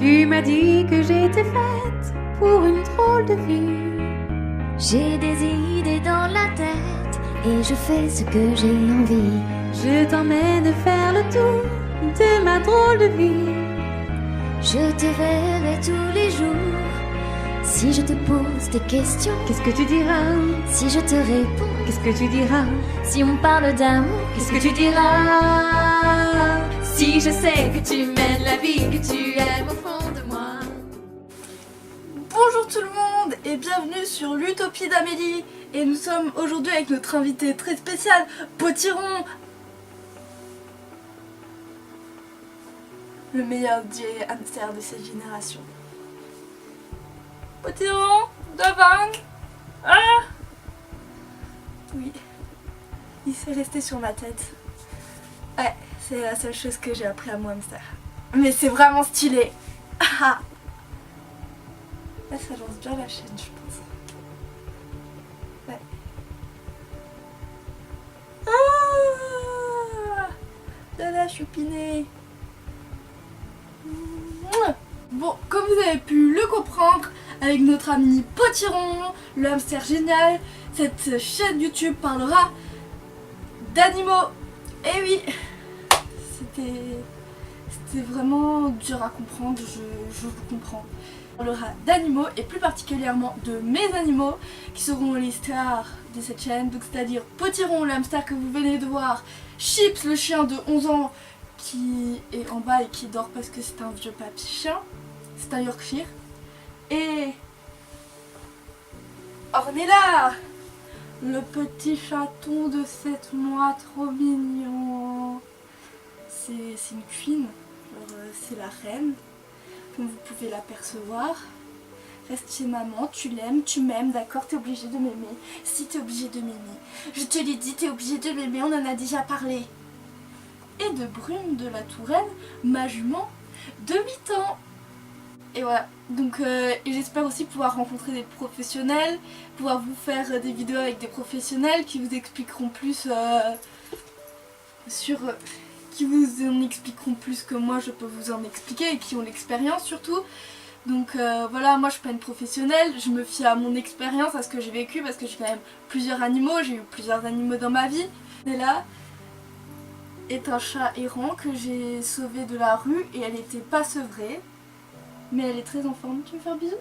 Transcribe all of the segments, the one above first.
Tu m'as dit que j'étais faite pour une drôle de vie. J'ai des idées dans la tête et je fais ce que j'ai envie. Je t'emmène faire le tour de ma drôle de vie. Je te verrai tous les jours. Si je te pose des questions, Qu'est-ce que tu diras? si je te réponds, Qu'est-ce que tu diras? si on parle d'amour, Qu'est-ce que tu diras? Si je sais que tu mènes la vie que tu aimes au fond de moi. Bonjour tout le monde et bienvenue sur l'Utopie d'Amélie. Et nous sommes aujourd'hui avec notre invité très spécial, Potiron. Le meilleur DJ hamster de cette génération. Potiron, devant. Ah oui, il s'est resté sur ma tête. Ouais, c'est la seule chose que j'ai appris à mon hamster. Mais c'est vraiment stylé. Ah. Là, ça lance bien la chaîne, je pense. Ouais. Ah Dada choupiné. Bon, comme vous avez pu le comprendre, avec notre ami Potiron, le hamster génial, cette chaîne YouTube parlera d'animaux. Et oui, c'était vraiment dur à comprendre, je vous comprends. On parlera d'animaux et plus particulièrement de mes animaux qui seront les stars de cette chaîne, donc c'est-à-dire Potiron, le hamster que vous venez de voir, Chips, le chien de 11 ans qui est en bas et qui dort parce que c'est un vieux papy chien, c'est un Yorkshire, et Ornella, le petit chaton de 7 mois trop mignon. C'est une queen, c'est la reine, comme vous pouvez l'apercevoir. Reste chez maman, tu l'aimes, tu m'aimes, d'accord, t'es obligé de m'aimer. Si t'es obligé de m'aimer, je te l'ai dit, t'es obligé de m'aimer, on en a déjà parlé. Et de Brune de la Touraine, ma jument de 8 ans. Et voilà, donc et j'espère aussi pouvoir rencontrer des professionnels, pouvoir vous faire des vidéos avec des professionnels qui vous expliqueront plus qui vous en expliqueront plus que moi je peux vous en expliquer et qui ont l'expérience surtout. Donc voilà, moi je suis pas une professionnelle, je me fie à mon expérience, à ce que j'ai vécu parce que j'ai quand même plusieurs animaux, j'ai eu plusieurs animaux dans ma vie. Et là est un chat errant que j'ai sauvé de la rue et elle était pas sevrée. Mais elle est très en forme. Tu veux faire bisous?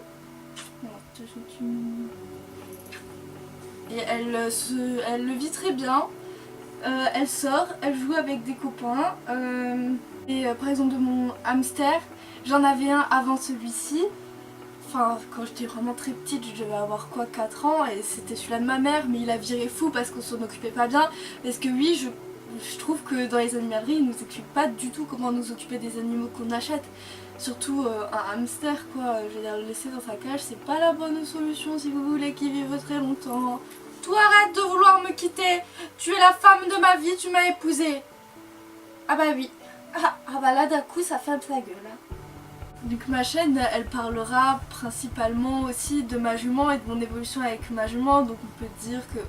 Et elle le vit très bien. Elle sort, elle joue avec des copains. Par exemple de mon hamster, j'en avais un avant celui-ci. Enfin, quand j'étais vraiment très petite, je devais avoir quoi, 4 ans, et c'était celui-là de ma mère, mais il a viré fou parce qu'on s'en occupait pas bien. Parce que oui, je trouve que dans les animaleries, ils nous expliquent pas du tout comment nous occuper des animaux qu'on achète. Surtout un hamster, quoi. Je veux dire, le laisser dans sa cage, c'est pas la bonne solution si vous voulez qu'il vive très longtemps. Toi, arrête de vouloir me quitter. Tu es la femme de ma vie, tu m'as épousée. Ah bah oui. Ah bah là, d'un coup, ça ferme sa gueule. Hein. Donc ma chaîne, elle parlera principalement aussi de ma jument et de mon évolution avec ma jument. Donc on peut dire que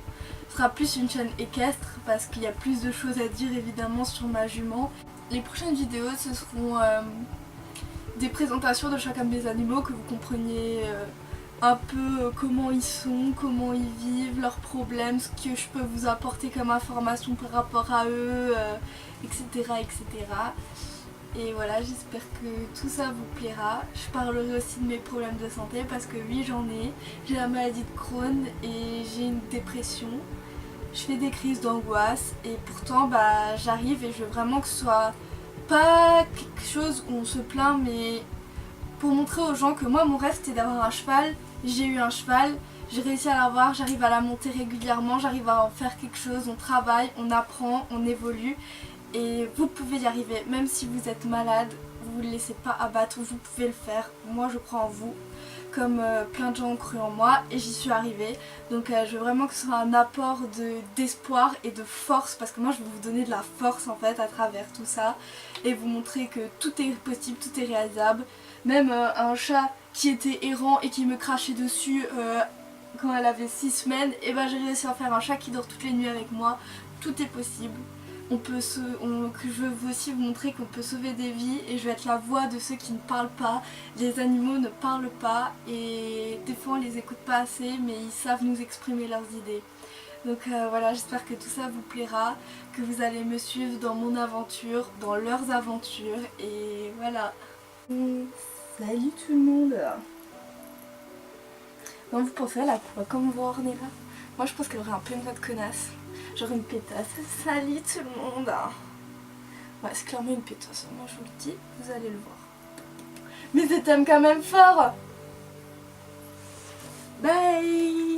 ce sera plus une chaîne équestre parce qu'il y a plus de choses à dire évidemment sur ma jument. Les prochaines vidéos, ce seront des présentations de chacun des animaux, que vous compreniez un peu comment ils sont, comment ils vivent, leurs problèmes, ce que je peux vous apporter comme information par rapport à eux, etc., etc. Et voilà, j'espère que tout ça vous plaira. Je parlerai aussi de mes problèmes de santé parce que oui, j'en ai. J'ai la maladie de Crohn et j'ai une dépression. Je fais des crises d'angoisse et pourtant bah, j'arrive et je veux vraiment que ce soit pas quelque chose où on se plaint, mais pour montrer aux gens que moi mon rêve c'était d'avoir un cheval. J'ai eu un cheval, j'ai réussi à l'avoir, j'arrive à la monter régulièrement, j'arrive à en faire quelque chose, on travaille, on apprend, on évolue. Et vous pouvez y arriver, même si vous êtes malade, vous ne laissez pas abattre, vous pouvez le faire. Moi je crois en vous, comme plein de gens ont cru en moi et j'y suis arrivée. Donc je veux vraiment que ce soit un apport d'espoir et de force, parce que moi je veux vous donner de la force en fait à travers tout ça. Et vous montrer que tout est possible, tout est réalisable. Même un chat qui était errant et qui me crachait dessus quand elle avait 6 semaines, et ben j'ai réussi à faire un chat qui dort toutes les nuits avec moi. Tout est possible. que je veux aussi vous montrer qu'on peut sauver des vies et je vais être la voix de ceux qui ne parlent pas. Les animaux ne parlent pas et des fois on les écoute pas assez mais ils savent nous exprimer leurs idées. Donc voilà, j'espère que tout ça vous plaira, que vous allez me suivre dans mon aventure, dans leurs aventures et voilà. Salut tout le monde. Non, vous pensez à la quoi comme voix Ornella? Moi je pense qu'elle aurait un peu une voix de connasse. Genre une pétasse. Salut tout le monde. Ouais, c'est clairement une pétasse, moi je vous le dis, vous allez le voir. Mais je t'aime quand même fort. Bye.